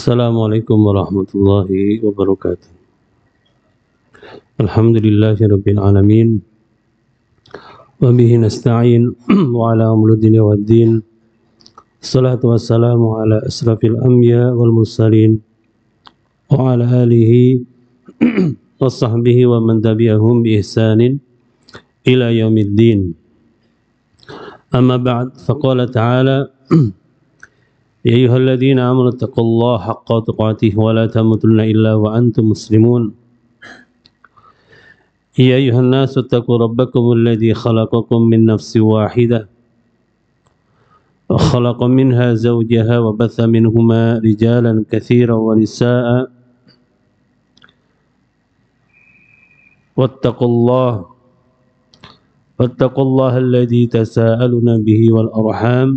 Assalamualaikum warahmatullahi wabarakatuh. Alhamdulillahirabbil alamin. Wa bihi nasta'in wa ala umuri dunya waddin. Salatu wassalamu ala asrafil anbiya wal mursalin wa ala alihi wa sahbihi wa man tabi'ahum bi ihsanin ila yaumiddin. Amma ba'd, faqala ta'ala يا أيها الذين آمنوا اتقوا الله حق تقاته ولا تموتن إلا وأنتم مسلمون يا أيها الناس اتقوا ربكم الذي خلقكم من نفس واحدة وخلق منها زوجها وبث منهما رجالا كثيرا ونساء واتقوا الله الذي تساءلون به والأرحام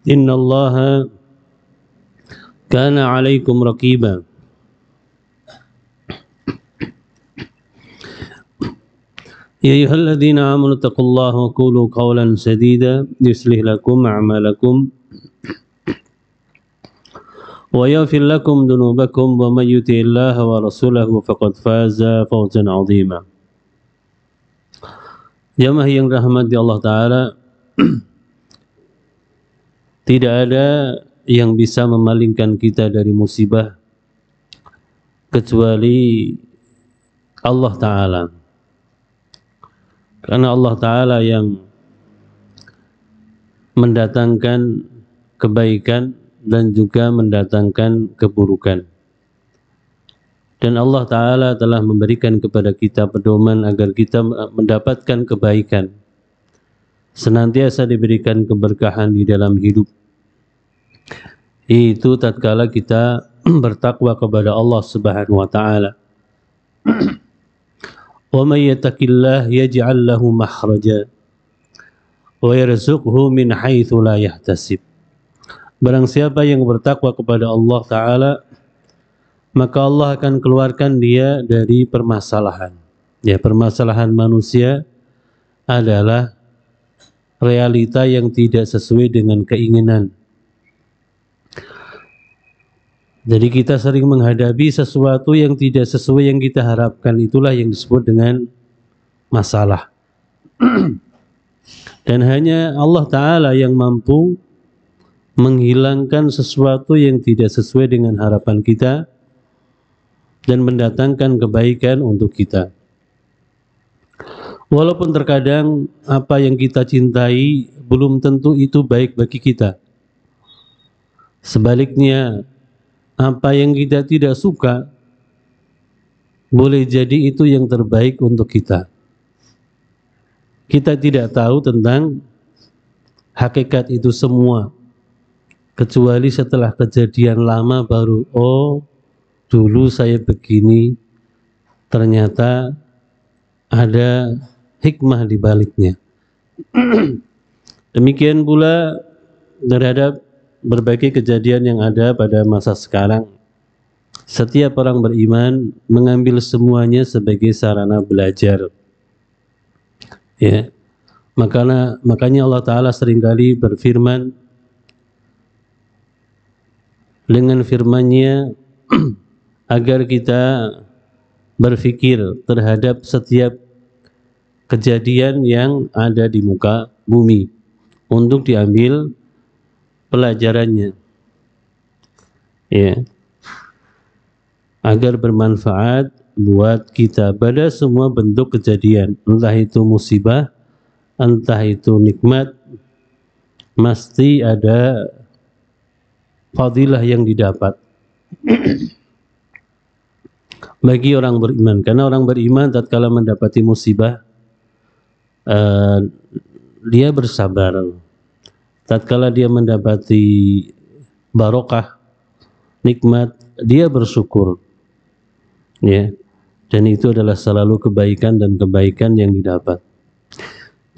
إن الله كان عليكم رقيبا يا أيها الذين آمنوا اتقوا الله وقولوا قولا سديدا يصلح لكم أعمالكم ويغفر لكم ذنوبكم ومن يطع الله ورسوله فقد فاز فوزا عظيما. Jamaah yang dirahmati Allah Ta'ala, tidak ada yang bisa memalingkan kita dari musibah kecuali Allah Ta'ala. Karena Allah Ta'ala yang mendatangkan kebaikan dan juga mendatangkan keburukan. Dan Allah Ta'ala telah memberikan kepada kita pedoman agar kita mendapatkan kebaikan, senantiasa diberikan keberkahan di dalam hidup. Itu tatkala kita bertakwa kepada Allah Subhanahu wa taala. Wa may yattaqillah yaj'al lahu makhraja wa yarzuqhu min haitsu la yahtasib. Barang siapa yang bertakwa kepada Allah Ta'ala, maka Allah akan keluarkan dia dari permasalahan. Ya, permasalahan manusia adalah realita yang tidak sesuai dengan keinginan. Jadi kita sering menghadapi sesuatu yang tidak sesuai yang kita harapkan, itulah yang disebut dengan masalah. Dan hanya Allah Ta'ala yang mampu menghilangkan sesuatu yang tidak sesuai dengan harapan kita dan mendatangkan kebaikan untuk kita. Walaupun terkadang apa yang kita cintai belum tentu itu baik bagi kita. Sebaliknya, apa yang kita tidak suka boleh jadi itu yang terbaik untuk kita. Kita tidak tahu tentang hakikat itu semua, kecuali setelah kejadian lama baru, oh dulu saya begini, ternyata ada hikmah di baliknya. Demikian pula terhadap berbagai kejadian yang ada pada masa sekarang. Setiap orang beriman mengambil semuanya sebagai sarana belajar. Ya. Makanya Allah Ta'ala seringkali berfirman dengan firman-Nya agar kita berfikir terhadap setiap kejadian yang ada di muka bumi untuk diambil pelajarannya, ya, agar bermanfaat buat kita pada semua bentuk kejadian, entah itu musibah, entah itu nikmat, mesti ada fadilah yang didapat bagi orang beriman. Karena orang beriman tatkala mendapati musibah, dia bersabar. Tatkala dia mendapati barokah, nikmat, dia bersyukur. Ya. Dan itu adalah selalu kebaikan dan kebaikan yang didapat.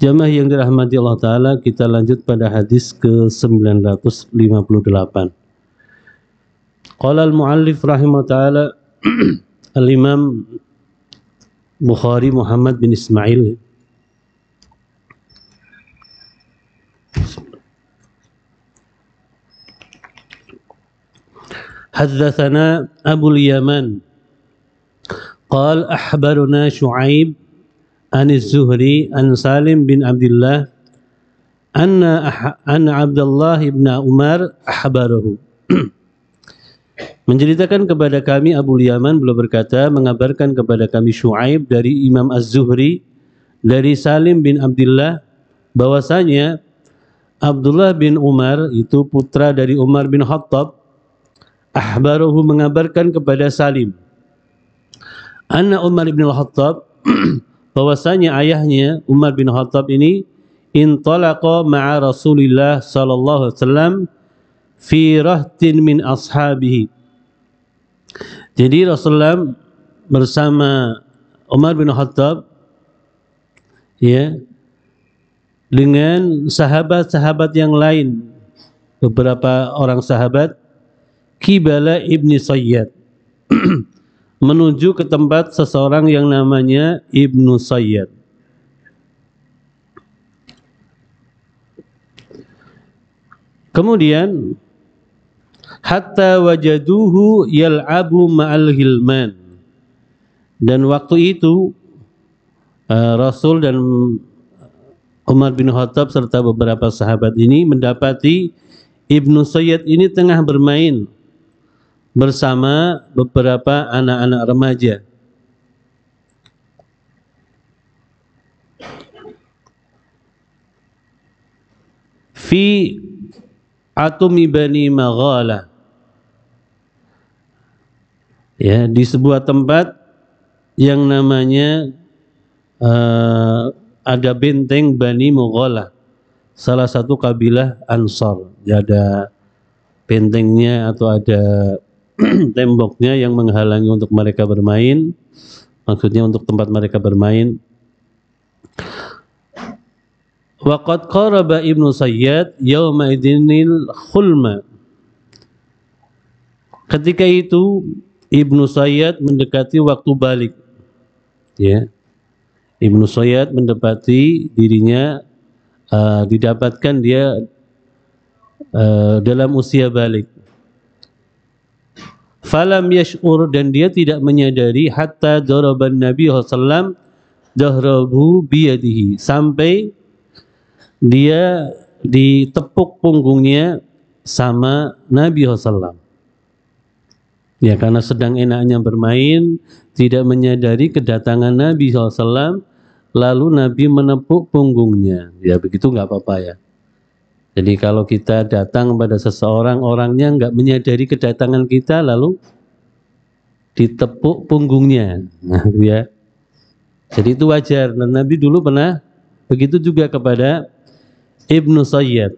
Jamaah yang dirahmati Allah Ta'ala, kita lanjut pada hadis ke-958. Qala al-muallif rahimahullah ta'ala, al-imam Bukhari Muhammad bin Ismail haddatsana Abul Yaman qala akhbarana Syu'aib an Az-Zuhri an Salim bin Abdullah anna Abdullah ibn Umar akhbarahu. Menceritakan kepada kami Abu Yaman, beliau berkata, mengabarkan kepada kami Syu'aib dari Imam Az-Zuhri dari Salim bin Abdullah bahwasanya Abdullah bin Umar itu putra dari Umar bin Khattab, akhbarahu mengabarkan kepada Salim anna Umar bin Khattab bahwasanya ayahnya Umar bin Khattab ini intalaqa ma'a Rasulillah sallallahu alaihi wasallam fi rahtin min ashabihi. Jadi Rasulullah bersama Umar bin Khattab ya dengan sahabat-sahabat yang lain, beberapa orang sahabat, Qibala Ibni Sayyad menuju ke tempat seseorang yang namanya Ibnu Sayyad. Kemudian hatta wajaduhu yal'abu ma'al ghilman, dan waktu itu Rasul dan Umar bin Khattab serta beberapa sahabat ini mendapati Ibnu Sayyad ini tengah bermain bersama beberapa anak-anak remaja. Fi Atumi Bani Maghalah, ya, di sebuah tempat yang namanya ada benteng Bani Maghalah, salah satu kabilah Ansar. Ada bentengnya atau ada temboknya yang menghalangi untuk mereka bermain, maksudnya untuk tempat mereka bermain. Waqad qaraba Ibnu Sayyad yauma idinil khulma. Ketika itu Ibnu Sayyad mendekati waktu balik. Ya. Ibnu Sayyad mendapati dirinya didapatkan dia dalam usia balik. Falam yash'ur, dan dia tidak menyadari hatta daraban Nabi sallallahu alaihi wasallam dahrahu biyadihi, sampai dia ditepuk punggungnya sama Nabi SAW. Ya, karena sedang enaknya bermain, tidak menyadari kedatangan Nabi SAW, lalu Nabi menepuk punggungnya. Ya begitu nggak apa-apa ya. Jadi kalau kita datang pada seseorang, orangnya nggak menyadari kedatangan kita, lalu ditepuk punggungnya. Nah, ya. Jadi itu wajar. Dan Nabi dulu pernah begitu juga kepada Ibnu Sayyad.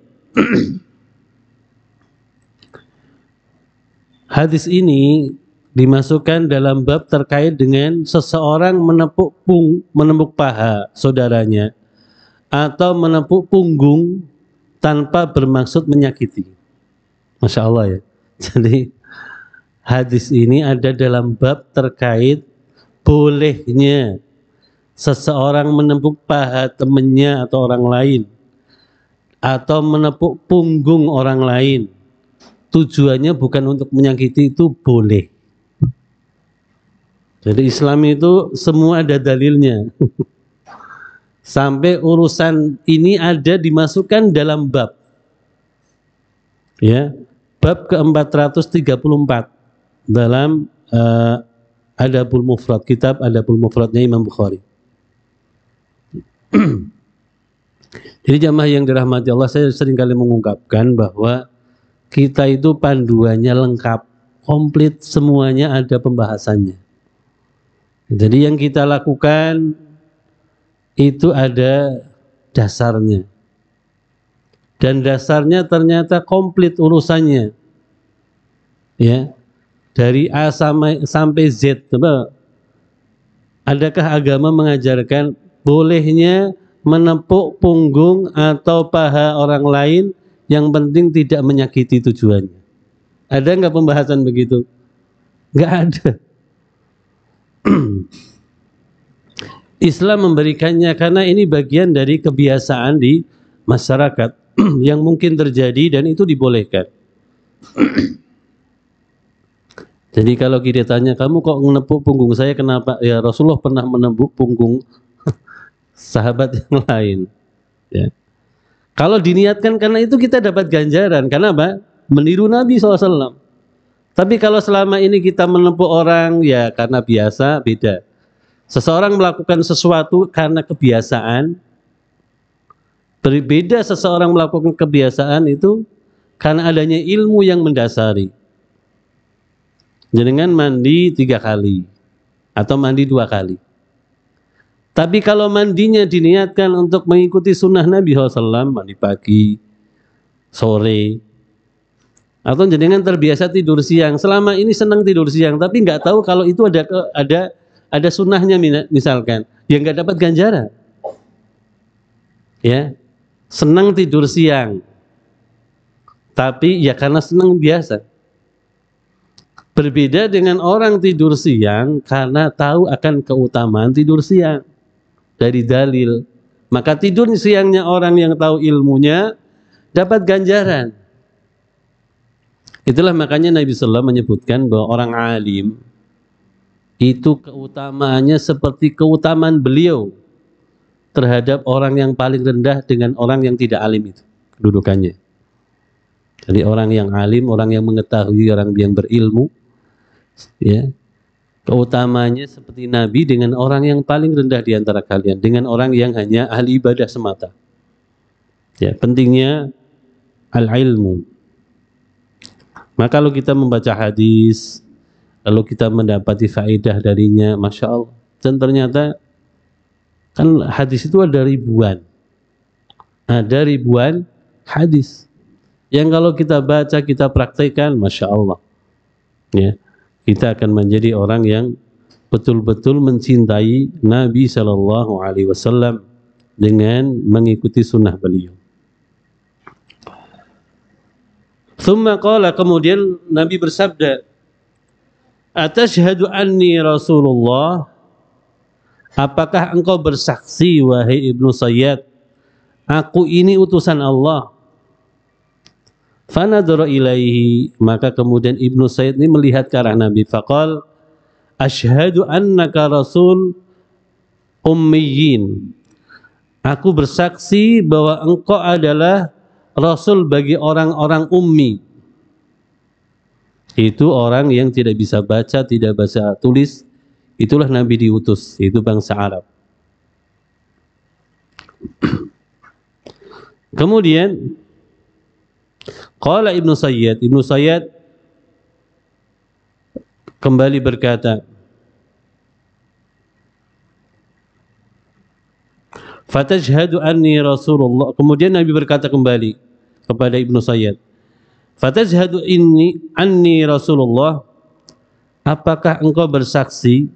Hadis ini dimasukkan dalam bab terkait dengan seseorang menepuk paha saudaranya atau menepuk punggung tanpa bermaksud menyakiti. Masya Allah ya. Jadi hadis ini ada dalam bab terkait bolehnya seseorang menepuk paha temannya atau orang lain, atau menepuk punggung orang lain, tujuannya bukan untuk menyakiti, itu boleh. Jadi Islam itu semua ada dalilnya. Sampai urusan ini ada dimasukkan dalam bab. Ya, bab ke-434 dalam Adabul Mufrad, kitab Adabul Mufradnya Imam Bukhari. Jadi jamaah yang dirahmati Allah, saya seringkali mengungkapkan bahwa kita itu panduannya lengkap, komplit, semuanya ada pembahasannya. Jadi yang kita lakukan itu ada dasarnya. Dan dasarnya ternyata komplit urusannya. Ya. Dari A sampai Z. Coba, adakah agama mengajarkan bolehnya menepuk punggung atau paha orang lain, yang penting tidak menyakiti tujuannya? Ada nggak pembahasan begitu? Nggak ada. Islam memberikannya karena ini bagian dari kebiasaan di masyarakat yang mungkin terjadi dan itu dibolehkan. Jadi kalau kita tanya, kamu kok menepuk punggung saya, kenapa? Ya Rasulullah pernah menepuk punggung sahabat yang lain. Ya. Kalau diniatkan karena itu kita dapat ganjaran. Karena apa? Meniru Nabi SAW. Tapi kalau selama ini kita menepuk orang, ya karena biasa, beda. Seseorang melakukan sesuatu karena kebiasaan, berbeda seseorang melakukan kebiasaan itu karena adanya ilmu yang mendasari. Jenengan mandi 3 kali atau mandi 2 kali. Tapi kalau mandinya diniatkan untuk mengikuti sunnah Nabi SAW, mandi pagi, sore, atau jenengan terbiasa tidur siang, selama ini senang tidur siang, tapi nggak tahu kalau itu ada sunnahnya misalkan, ya nggak dapat ganjaran. Ya, senang tidur siang, tapi ya karena senang biasa. Berbeda dengan orang tidur siang karena tahu akan keutamaan tidur siang dari dalil. Maka tidur siangnya orang yang tahu ilmunya dapat ganjaran. Itulah makanya Nabi SAW menyebutkan bahwa orang alim itu keutamaannya seperti keutamaan beliau terhadap orang yang paling rendah dengan orang yang tidak alim itu kedudukannya. Jadi orang yang alim, orang yang mengetahui, orang yang berilmu, ya, keutamanya seperti Nabi dengan orang yang paling rendah di antara kalian, dengan orang yang hanya ahli ibadah semata. Ya, pentingnya al-ilmu. Maka kalau kita membaca hadis, lalu kita mendapati faedah darinya, Masya Allah. Dan ternyata kan hadis itu ada ribuan. Ada ribuan hadis yang kalau kita baca, kita praktekkan, Masya Allah, ya, kita akan menjadi orang yang betul-betul mencintai Nabi Shallallahu Alaihi Wasallam dengan mengikuti sunnah beliau. Thumma qala, kemudian Nabi bersabda, atashhadu anni Rasulullah, apakah engkau bersaksi wahai Ibnu Sayyad, aku ini utusan Allah? Fanadhara ilaihi, maka kemudian Ibnu Sayyid ini melihat ke arah Nabi, faqal asyhadu annaka rasul ummiyin, aku bersaksi bahwa engkau adalah rasul bagi orang-orang ummi. Itu orang yang tidak bisa baca, tidak bisa tulis, itulah Nabi diutus, itu bangsa Arab. Kemudian qala Ibnu Sayyid, Ibnu Sayyid kembali berkata, fatashhadu anni Rasulullah, kemudian Nabi berkata kembali kepada Ibnu Sayyid, fatashhadu anni Rasulullah, apakah engkau bersaksi,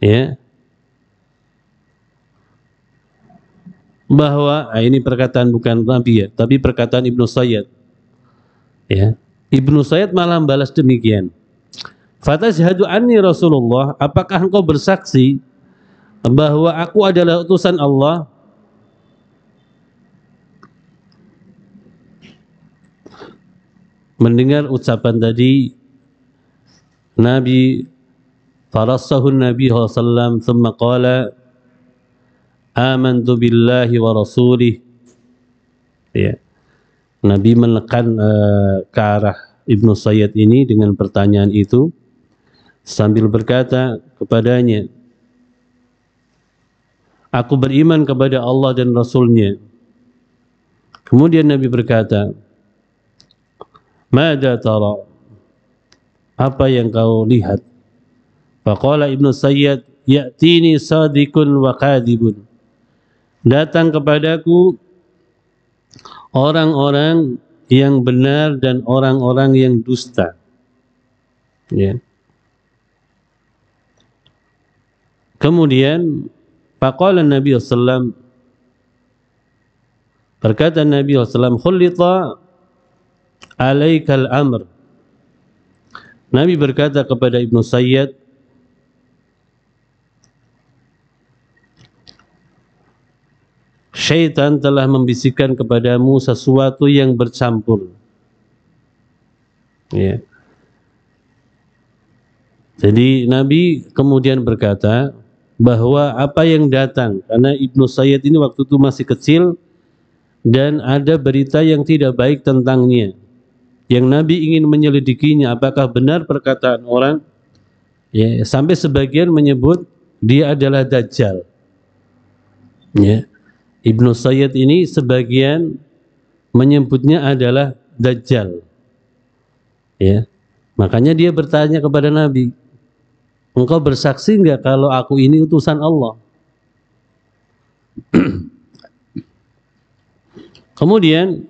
ya, bahwa, ini perkataan bukan Nabi ya, tapi perkataan Ibnu Sayyid, ya. Ibnu Sayyid malah balas demikian, fatashhadu anni Rasulullah, apakah engkau bersaksi bahwa aku adalah utusan Allah? Mendengar ucapan tadi, Nabi farassahu Nabi SAW, thumma qala amantu billahi wa rasulih, ya. Nabi menekan ke arah Ibnu Sayyid ini dengan pertanyaan itu sambil berkata kepadanya, aku beriman kepada Allah dan Rasulnya. Kemudian Nabi berkata, mada tara, apa yang kau lihat? Faqala Ibnu Sayyid, ya'tini sadiqun wa kadhibun, datang kepadaku orang-orang yang benar dan orang-orang yang dusta, ya. Kemudian faqala Nabi sallallahu, berkata Nabi sallallahu, khullita alaikal amr, Nabi berkata kepada Ibnu Sayyid, syaitan telah membisikkan kepadamu sesuatu yang bercampur, ya. Jadi Nabi kemudian berkata bahwa apa yang datang, karena Ibnu Sayyid ini waktu itu masih kecil dan ada berita yang tidak baik tentangnya, yang Nabi ingin menyelidikinya apakah benar perkataan orang, ya, sampai sebagian menyebut dia adalah Dajjal, ya. Ibnu Sayyid ini sebagian menyebutnya adalah Dajjal, ya. Makanya dia bertanya kepada Nabi, engkau bersaksi enggak kalau aku ini utusan Allah? Kemudian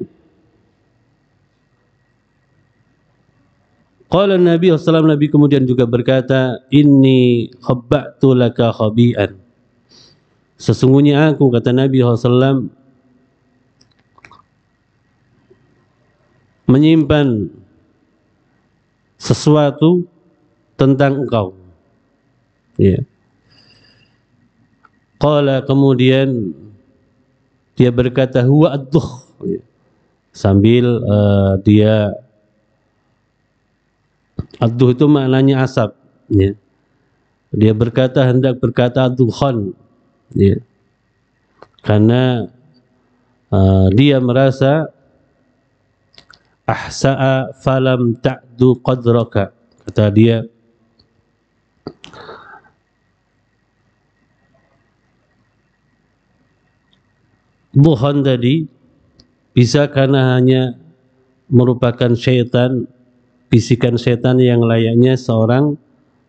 qala Nabi sallallahu Nabi kemudian juga berkata, inni khabba'tu laka khabi'an. Sesungguhnya aku, kata Nabi sallallahu menyimpan sesuatu tentang engkau. Ya. Qala kemudian dia berkata huwa ad-dukh, ya. Sambil dia ad-dukh itu maknanya asap, ya. Dia berkata hendak berkata ad-dukhan, ya. Karena dia merasa ahsa'a falam ta'du qadraka, kata dia, duhan tadi bisa karena hanya merupakan syaitan, bisikan setan yang layaknya seorang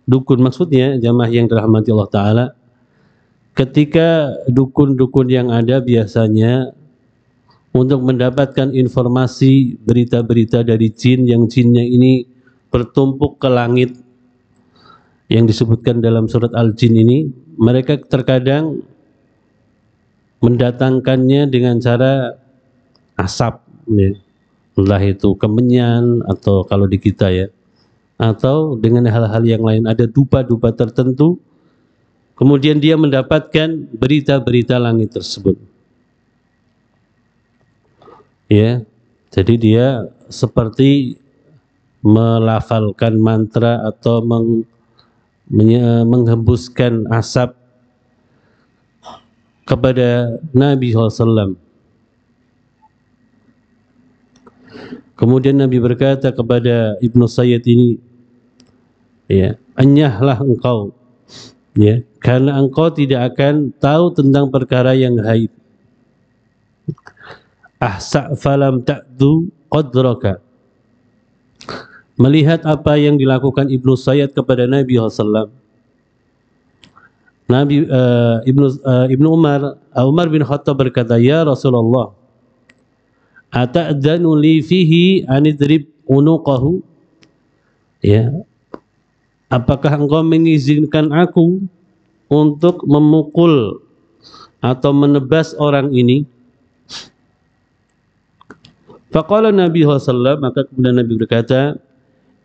dukun. Maksudnya jamaah yang dirahmati Allah Ta'ala, ketika dukun-dukun yang ada biasanya untuk mendapatkan informasi berita-berita dari jin, yang jinnya ini bertumpuk ke langit yang disebutkan dalam surat Al-Jin ini, mereka terkadang mendatangkannya dengan cara asap, ya. Entah itu kemenyan atau kalau di kita, ya, atau dengan hal-hal yang lain, ada dupa-dupa tertentu, kemudian dia mendapatkan berita-berita langit tersebut, ya. Jadi dia seperti melafalkan mantra atau menghembuskan asap kepada Nabi SAW. Kemudian Nabi berkata kepada Ibnu Sayyid ini, ya, anyahlah engkau, ya, karena engkau tidak akan tahu tentang perkara yang gaib. Ahsa falam ta'du qadraka. Melihat apa yang dilakukan Ibnu Sayyid kepada Nabi SAW, Nabi Ibnu Umar bin Khattab berkata, ya Rasulullah, ata'danu li fihi anidrib unuqahu, ya, apakah engkau mengizinkan aku untuk memukul atau menebas orang ini? Faqala Nabi SAW, maka kemudian Nabi berkata,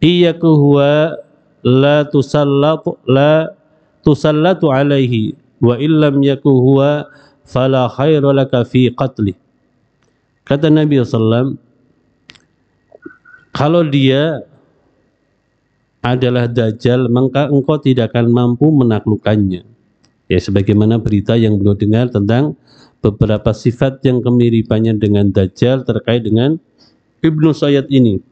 iyyaku huwa la tusallatu alaihi wa illam yaku huwa fala khaira laka fi qatli. Kata Nabi SAW, kalau dia adalah Dajjal, maka engkau tidak akan mampu menaklukkannya. Ya, sebagaimana berita yang beliau dengar tentang beberapa sifat yang kemiripannya dengan Dajjal terkait dengan Ibnu Sayyid ini.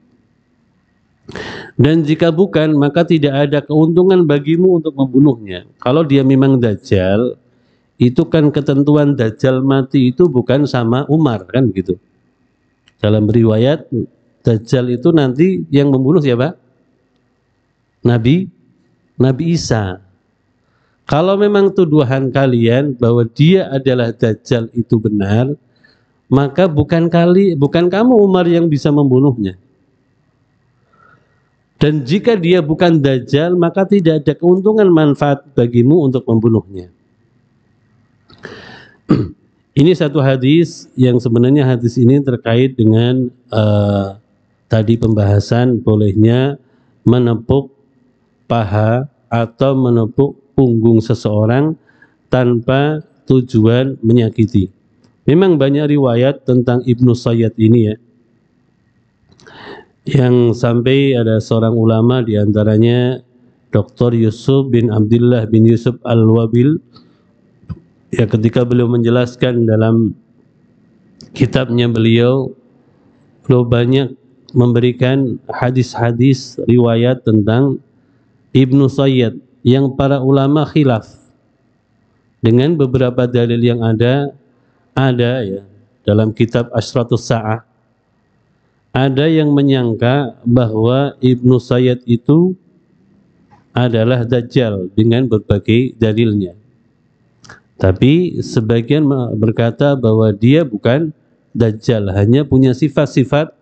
Dan jika bukan, maka tidak ada keuntungan bagimu untuk membunuhnya. Kalau dia memang Dajjal, itu kan ketentuan Dajjal mati itu bukan sama Umar, kan begitu. Dalam riwayat, Dajjal itu nanti yang membunuh siapa? Nabi Isa. Kalau memang tuduhan kalian bahwa dia adalah Dajjal itu benar, maka bukan kamu Umar yang bisa membunuhnya. Dan jika dia bukan Dajjal, maka tidak ada keuntungan manfaat bagimu untuk membunuhnya. Ini satu hadis yang sebenarnya hadis ini terkait dengan tadi pembahasan bolehnya menepuk paha atau menepuk punggung seseorang tanpa tujuan menyakiti. Memang banyak riwayat tentang Ibnu Sayyid ini, ya, yang sampai ada seorang ulama diantaranya Dr. Yusuf bin Abdullah bin Yusuf Al-Wabil, ya, ketika beliau menjelaskan dalam kitabnya beliau banyak memberikan hadis-hadis riwayat tentang Ibnu Sayyad yang para ulama khilaf dengan beberapa dalil yang ada ya dalam kitab Asyratus Sa'ah. Ada yang menyangka bahwa Ibnu Sayyad itu adalah Dajjal dengan berbagai dalilnya. Tapi sebagian berkata bahwa dia bukan Dajjal, hanya punya sifat-sifat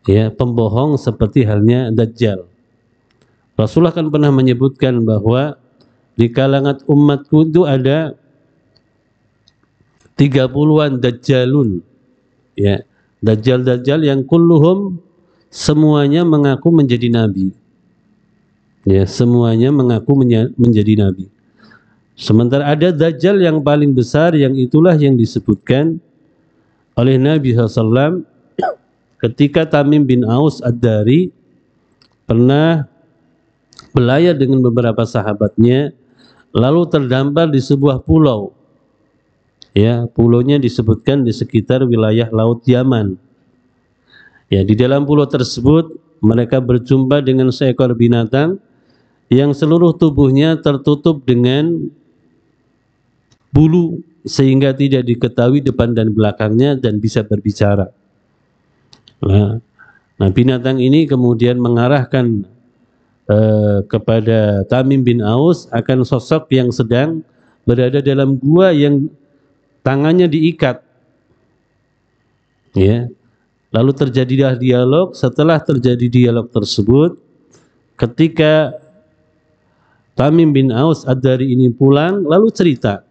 ya pembohong seperti halnya Dajjal. Rasulullah kan pernah menyebutkan bahwa di kalangan umatku itu ada 30-an Dajjalun, ya, Dajjal-Dajjal yang kulluhum semuanya mengaku menjadi nabi, ya, semuanya mengaku menjadi nabi. Sementara ada Dajjal yang paling besar, yang itulah yang disebutkan oleh Nabi SAW ketika Tamim bin Aus Ad-Dari pernah belayar dengan beberapa sahabatnya, lalu terdampar di sebuah pulau. Ya, pulaunya disebutkan di sekitar wilayah Laut Yaman. Ya, di dalam pulau tersebut mereka berjumpa dengan seekor binatang yang seluruh tubuhnya tertutup dengan bulu sehingga tidak diketahui depan dan belakangnya dan bisa berbicara. Nah, binatang ini kemudian mengarahkan kepada Tamim bin Aus akan sosok yang sedang berada dalam gua yang tangannya diikat. Ya. Lalu terjadilah dialog. Setelah terjadi dialog tersebut, ketika Tamim bin Aus Ad-Dari ini pulang, lalu cerita.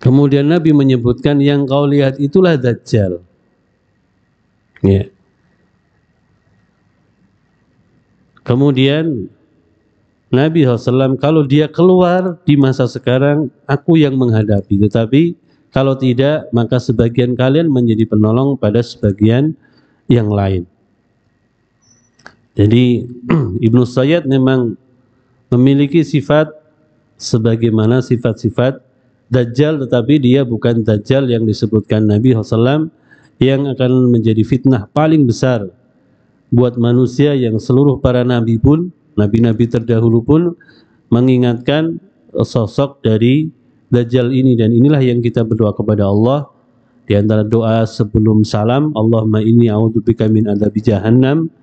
Kemudian Nabi menyebutkan yang kau lihat itulah Dajjal. Ya. Kemudian Nabi SAW, kalau dia keluar di masa sekarang, aku yang menghadapi. Tetapi kalau tidak, maka sebagian kalian menjadi penolong pada sebagian yang lain. Jadi Ibnu Sayyad memang memiliki sifat sebagaimana sifat-sifat Dajjal, tetapi dia bukan Dajjal yang disebutkan Nabi SAW yang akan menjadi fitnah paling besar buat manusia, yang seluruh para nabi pun, nabi-nabi terdahulu pun mengingatkan sosok dari Dajjal ini. Dan inilah yang kita berdoa kepada Allah di antara doa sebelum salam, Allahumma inni a'udzubika min adzabi jahannam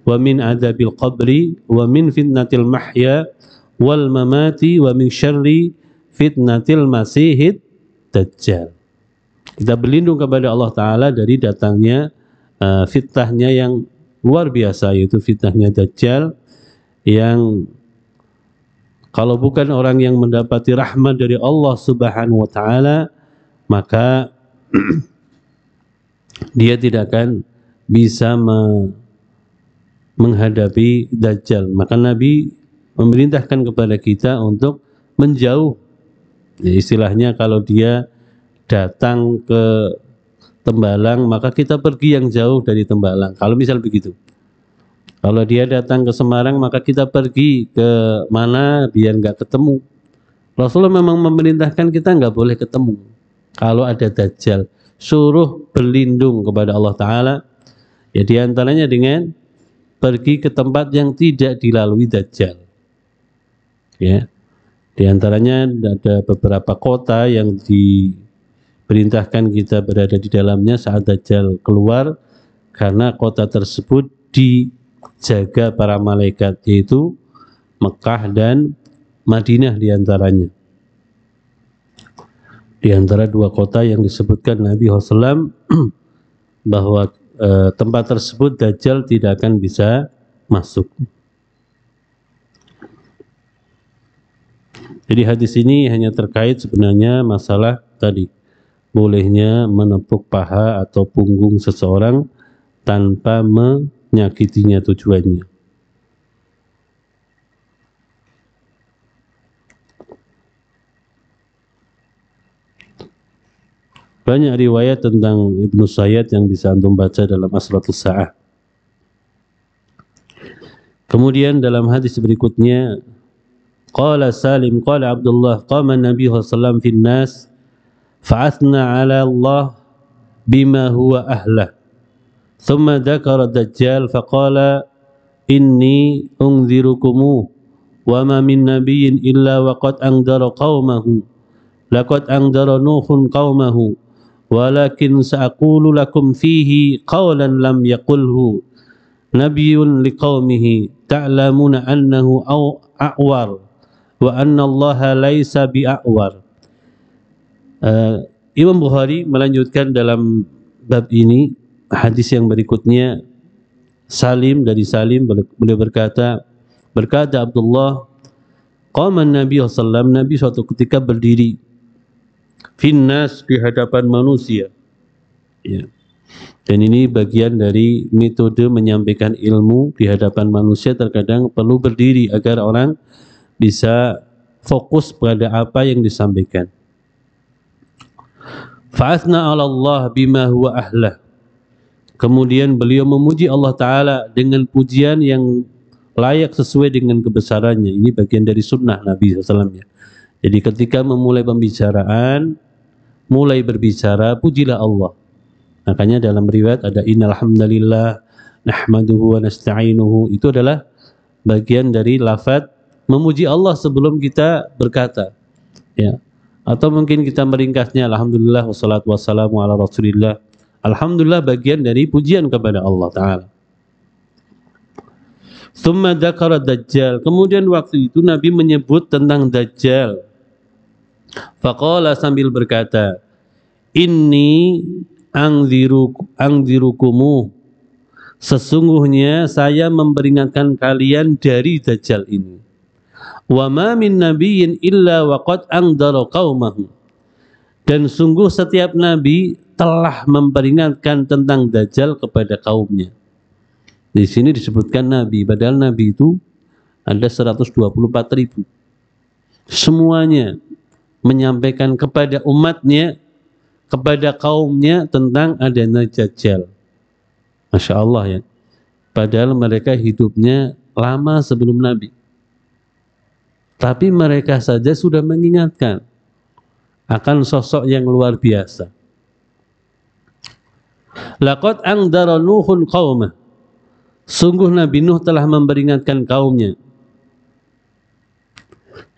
wa min adzabil qabri wa min fitnatil mahya wal mamati wa min syarri fitnatil masihid dajjal. Kita berlindung kepada Allah Ta'ala dari datangnya fitnahnya yang luar biasa, yaitu fitnahnya Dajjal, yang kalau bukan orang yang mendapati rahmat dari Allah Subhanahu wa Ta'ala, maka dia tidak akan bisa menghadapi Dajjal. Maka Nabi memerintahkan kepada kita untuk menjauh. Ya, istilahnya kalau dia datang ke Tembalang, maka kita pergi yang jauh dari Tembalang. Kalau misal begitu. Kalau dia datang ke Semarang, maka kita pergi ke mana biar nggak ketemu. Rasulullah memang memerintahkan kita nggak boleh ketemu. Kalau ada Dajjal, suruh berlindung kepada Allah Ta'ala. Ya, diantaranya dengan pergi ke tempat yang tidak dilalui Dajjal. Ya, diantaranya ada beberapa kota yang diperintahkan kita berada di dalamnya saat Dajjal keluar, karena kota tersebut dijaga para malaikat, yaitu Mekah dan Madinah diantaranya. Di antara dua kota yang disebutkan Nabi SAW bahwa tempat tersebut Dajjal tidak akan bisa masuk. Jadi hadis ini hanya terkait sebenarnya masalah tadi, bolehnya menepuk paha atau punggung seseorang tanpa menyakitinya tujuannya. Banyak riwayat tentang Ibnu Sayyad yang bisa antum baca dalam Asyratus Sa'ah. Kemudian dalam hadis berikutnya, qala Salim qala Abdullah qama Nabi sallallahu alaihi wasallam fin nas fa'athna 'ala Allah bima huwa ahlah thumma dzakara dajjal faqala inni unzirukumu wa ma min nabiyyin illa waqad anzara qaumahu laqad anzara nuhun qaumahu walakin sa'aqulu lakum fihi qawlan lam yaqulhu nabiyyun liqaumihi ta'lamuna annahu a'war wa anna allaha laisa bi'awar. Imam Bukhari melanjutkan dalam bab ini hadis yang berikutnya. Salim, dari Salim beliau berkata Abdullah, qama Nabi sallallahu alaihi wasallam, Nabi suatu ketika berdiri finnas, di hadapan manusia, ya. Dan ini bagian dari metode menyampaikan ilmu di hadapan manusia. Terkadang perlu berdiri agar orang bisa fokus pada apa yang disampaikan. Fa'athna 'ala Allah bima huwa ahlah. Kemudian beliau memuji Allah Ta'ala dengan pujian yang layak sesuai dengan kebesarannya. Ini bagian dari sunnah Nabi SAW, ya. Jadi ketika memulai pembicaraan, mulai berbicara, pujilah Allah. Makanya dalam riwayat ada innal hamdalillah nahmaduhu wa nasta'inuhu. Itu adalah bagian dari lafaz memuji Allah sebelum kita berkata, ya. Atau mungkin kita meringkasnya alhamdulillah wassalatu wassalamu ala rasulillah. Alhamdulillah bagian dari pujian kepada Allah Ta'ala. Tsumma dzakara dajjal. Kemudian waktu itu Nabi menyebut tentang Dajjal. Faqala, sambil berkata, inni angzirukumu. Sesungguhnya saya memperingatkan kalian dari Dajjal ini. Wa ma min nabiyyin illa waqad anzara qaumahu. Dan sungguh setiap nabi telah memperingatkan tentang Dajjal kepada kaumnya. Di sini disebutkan nabi, padahal nabi itu ada 124.000. Semuanya menyampaikan kepada umatnya, kepada kaumnya tentang adanya Dajjal. Masya Allah, ya. Padahal mereka hidupnya lama sebelum nabi. Tapi mereka saja sudah mengingatkan akan sosok yang luar biasa. Laqad anzara Nuhun qaumah. Sungguh Nabi Nuh telah memperingatkan kaumnya.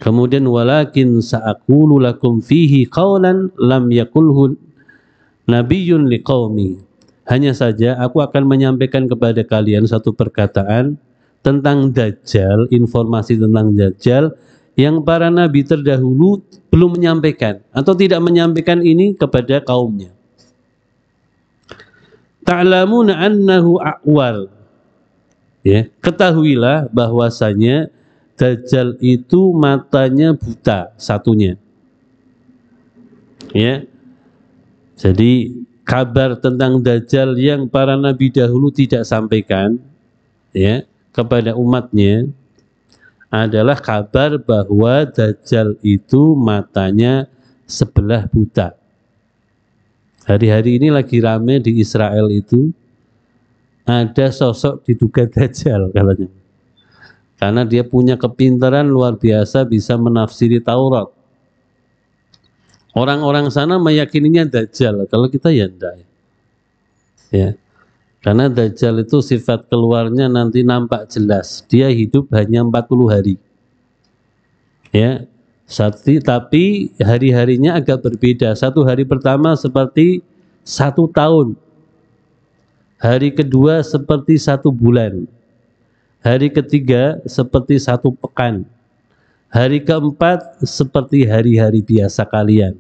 Kemudian walakin sa'aqulu lakum fihi qawlan lam yaqulhu nabiyyun liqaumi. Hanya saja aku akan menyampaikan kepada kalian satu perkataan tentang Dajjal, informasi tentang Dajjal yang para nabi terdahulu belum menyampaikan atau tidak menyampaikan ini kepada kaumnya. Ta'lamuna annahu a'war. Ya, ketahuilah bahwasanya Dajjal itu matanya buta satunya. Ya. Jadi kabar tentang Dajjal yang para nabi dahulu tidak sampaikan, ya, kepada umatnya adalah kabar bahwa Dajjal itu matanya sebelah buta. Hari-hari ini lagi rame di Israel itu ada sosok diduga Dajjal katanya. Karena dia punya kepintaran luar biasa, bisa menafsiri Taurat. Orang-orang sana meyakininya Dajjal, kalau kita ya enggak. Ya. Karena Dajjal itu sifat keluarnya nanti nampak jelas. Dia hidup hanya 40 hari. Ya. Tapi hari-harinya agak berbeda. Satu hari pertama seperti 1 tahun. Hari kedua seperti 1 bulan. Hari ketiga seperti 1 pekan. Hari keempat seperti hari-hari biasa kalian.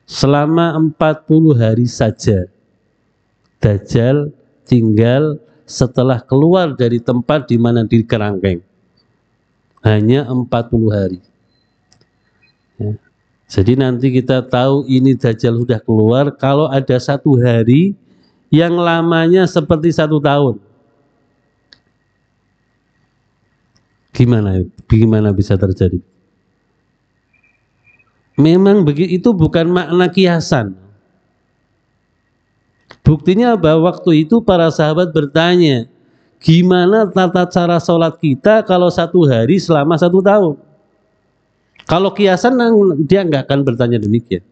Selama 40 hari saja Dajjal tinggal setelah keluar dari tempat di mana dikerangkeng. Hanya 40 hari. Ya. Jadi nanti kita tahu ini Dajjal sudah keluar kalau ada 1 hari yang lamanya seperti 1 tahun. Gimana bisa terjadi? Memang begitu, itu bukan makna kiasan. Buktinya bahwa waktu itu para sahabat bertanya, Gimana tata cara sholat kita kalau 1 hari selama 1 tahun? Kalau kiasan dia nggak akan bertanya demikian.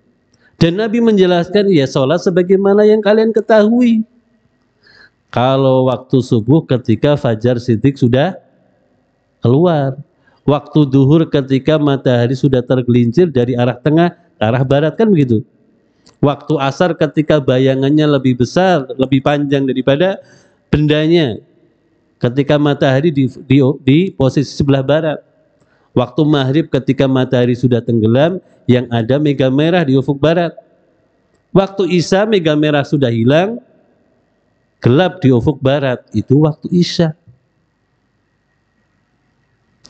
Dan Nabi menjelaskan, ya sholat sebagaimana yang kalian ketahui. Kalau waktu subuh ketika fajar siddiq sudah keluar. Waktu duhur ketika matahari sudah tergelincir dari arah tengah ke arah barat, kan begitu. Waktu asar ketika bayangannya lebih besar, lebih panjang daripada bendanya, ketika matahari di posisi sebelah barat. Waktu maghrib ketika matahari sudah tenggelam, yang ada mega merah di ufuk barat. Waktu isya mega merah sudah hilang, gelap di ufuk barat, itu waktu isya.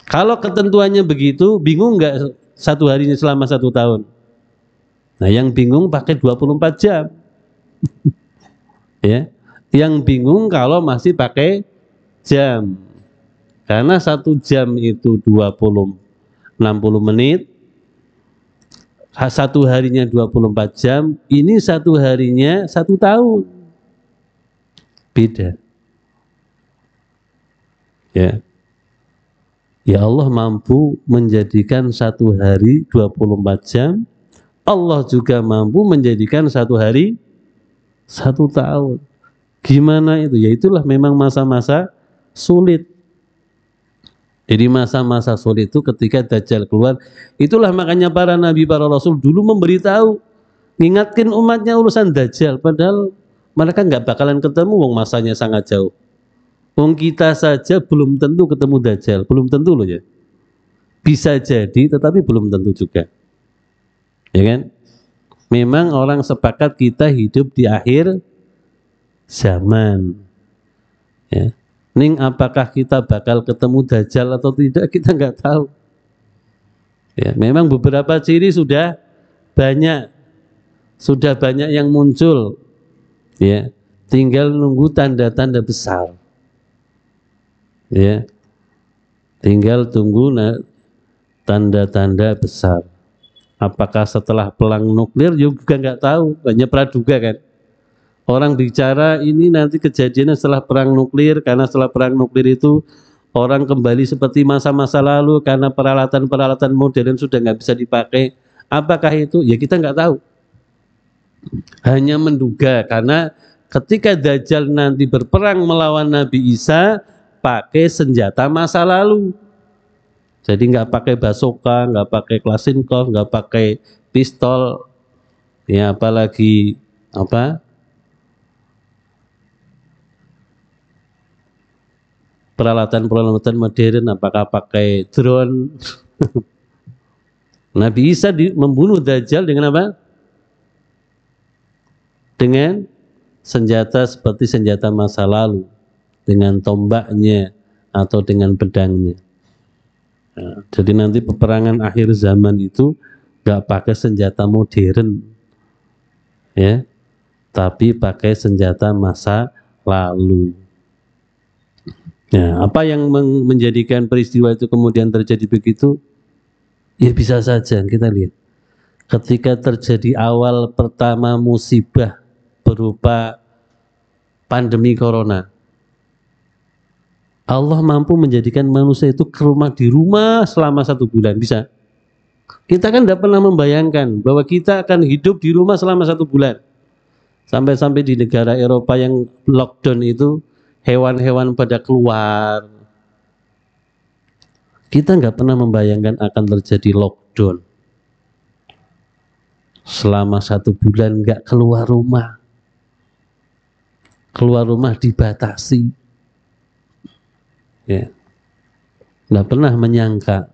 Kalau ketentuannya begitu, bingung nggak 1 harinya selama 1 tahun? Nah, yang bingung pakai 24 jam. Ya, yang bingung kalau masih pakai jam. Karena 1 jam itu 60 menit. 1 harinya 24 jam, ini 1 harinya 1 tahun. Beda. Ya. Ya Allah mampu menjadikan 1 hari 24 jam. Allah juga mampu menjadikan 1 hari 1 tahun. Gimana itu? Ya itulah memang masa-masa sulit. Jadi masa-masa sulit itu ketika Dajjal keluar. Itulah makanya para nabi, para rasul dulu memberitahu, ingatkan umatnya urusan Dajjal. Padahal mereka nggak bakalan ketemu, wong masanya sangat jauh. Wong kita saja belum tentu ketemu Dajjal, belum tentu loh ya. Bisa jadi, tetapi belum tentu juga. Ya kan? Memang orang sepakat kita hidup di akhir zaman. Ya. Ning apakah kita bakal ketemu Dajjal atau tidak, kita nggak tahu. Ya, memang beberapa ciri sudah banyak yang muncul. Ya, tinggal nunggu tanda-tanda besar. Ya, tinggal tunggu tanda-tanda besar. Apakah setelah perang nuklir juga nggak tahu, hanya praduga kan. Orang bicara ini nanti kejadiannya setelah perang nuklir, karena setelah perang nuklir itu orang kembali seperti masa-masa lalu karena peralatan-peralatan modern sudah nggak bisa dipakai. Apakah itu? Ya kita nggak tahu. Hanya menduga, karena ketika Dajjal nanti berperang melawan Nabi Isa, pakai senjata masa lalu. Jadi nggak pakai basoka, nggak pakai Kalashnikov, nggak pakai pistol, ya apalagi peralatan-peralatan modern, apakah pakai drone. Nabi Isa membunuh Dajjal dengan apa? Dengan senjata seperti senjata masa lalu, dengan tombaknya atau dengan pedangnya. Nah, jadi nanti peperangan akhir zaman itu gak pakai senjata modern, ya, tapi pakai senjata masa lalu. Nah, apa yang menjadikan peristiwa itu kemudian terjadi begitu? Ya bisa saja kita lihat. Ketika terjadi awal pertama musibah berupa pandemi corona, Allah mampu menjadikan manusia itu di rumah selama 1 bulan. Bisa. Kita kan tidak pernah membayangkan bahwa kita akan hidup di rumah selama 1 bulan. Sampai-sampai di negara Eropa yang lockdown itu, hewan-hewan pada keluar. Kita nggak pernah membayangkan akan terjadi lockdown. Selama 1 bulan nggak keluar rumah. Keluar rumah dibatasi. Ya, nggak pernah menyangka.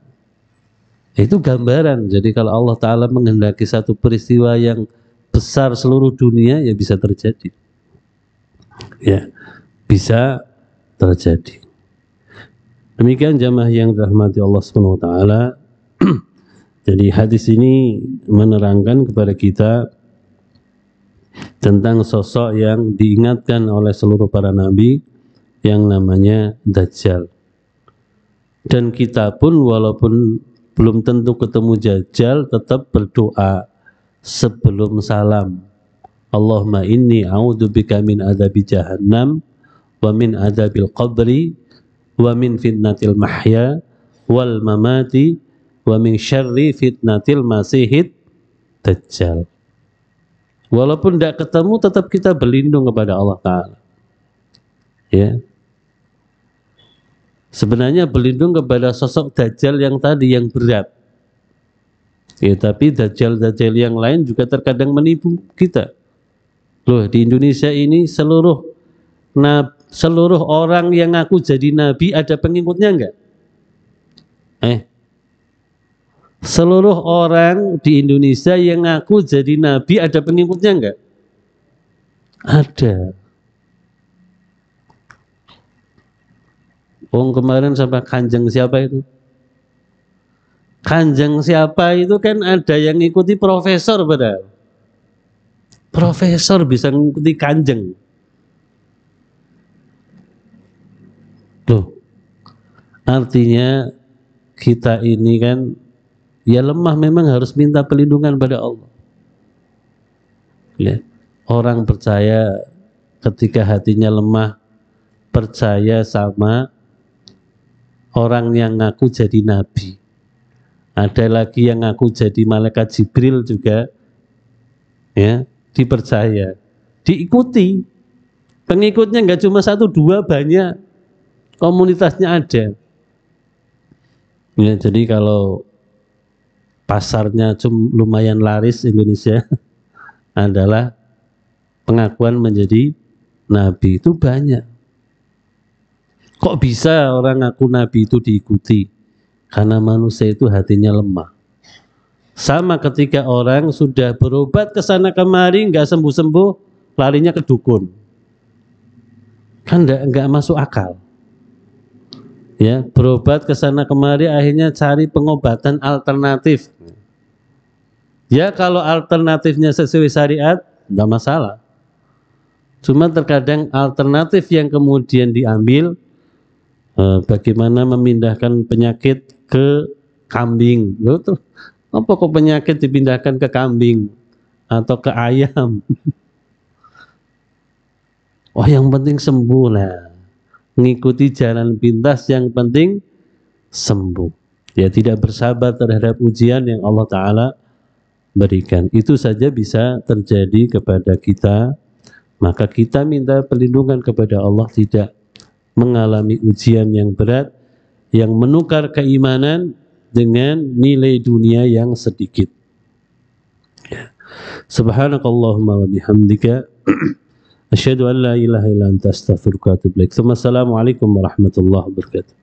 Itu gambaran. Jadi kalau Allah Ta'ala menghendaki satu peristiwa yang besar seluruh dunia, ya bisa terjadi. Ya, bisa terjadi. Demikian jamaah yang dirahmati Allah Subhanahu wa taala. Jadi hadis ini menerangkan kepada kita tentang sosok yang diingatkan oleh seluruh para nabi, yang namanya Dajjal. Dan kita pun walaupun belum tentu ketemu Dajjal, tetap berdoa sebelum salam. Allahumma inni a'udzubika min adzabi jahannam wa min adzabil qabri, wa min fitnatil mahya wal mamati, wa min syarri fitnatil masihid dajjal. Walaupun tidak ketemu, tetap kita berlindung kepada Allah Ta'ala. Ya. Sebenarnya berlindung kepada sosok dajjal yang tadi, yang berat. Ya, tapi dajjal-dajjal yang lain juga terkadang menipu kita. Loh, di Indonesia ini seluruh orang yang ngaku jadi nabi ada pengikutnya enggak? Seluruh orang di Indonesia yang ngaku jadi nabi ada pengikutnya enggak? Ada. Kemarin sama Kanjeng siapa itu? Kanjeng siapa itu kan ada yang ngikuti profesor padahal. Profesor bisa ngikuti Kanjeng. Loh, artinya kita ini kan ya lemah, memang harus minta perlindungan pada Allah. Ya. Orang percaya ketika hatinya lemah, percaya sama orang yang ngaku jadi nabi. Ada lagi yang ngaku jadi malaikat Jibril juga, ya, dipercaya, diikuti. Pengikutnya nggak cuma 1, 2, banyak, komunitasnya ada. Ya, jadi kalau pasarnya lumayan laris Indonesia adalah pengakuan menjadi nabi, itu banyak. Kok bisa orang ngaku nabi itu diikuti? Karena manusia itu hatinya lemah. Sama ketika orang sudah berobat ke sana kemari nggak sembuh-sembuh, larinya ke dukun. Kan nggak masuk akal. Ya, berobat ke sana kemari akhirnya cari pengobatan alternatif. Ya, kalau alternatifnya sesuai syariat nggak masalah. Cuma terkadang alternatif yang kemudian diambil, bagaimana memindahkan penyakit ke kambing. Apa kok penyakit dipindahkan ke kambing atau ke ayam? Oh, yang penting sembuh lah. Mengikuti jalan pintas, yang penting sembuh. Ya, tidak bersabar terhadap ujian yang Allah Ta'ala berikan. Itu saja bisa terjadi kepada kita. Maka kita minta perlindungan kepada Allah, tidak mengalami ujian yang berat yang menukar keimanan dengan nilai dunia yang sedikit. Subhanakallahumma wa bihamdika asyhadu an la ilaha illa anta astaghfiruka wa atubu ilaik. Assalamualaikum warahmatullahi wabarakatuh.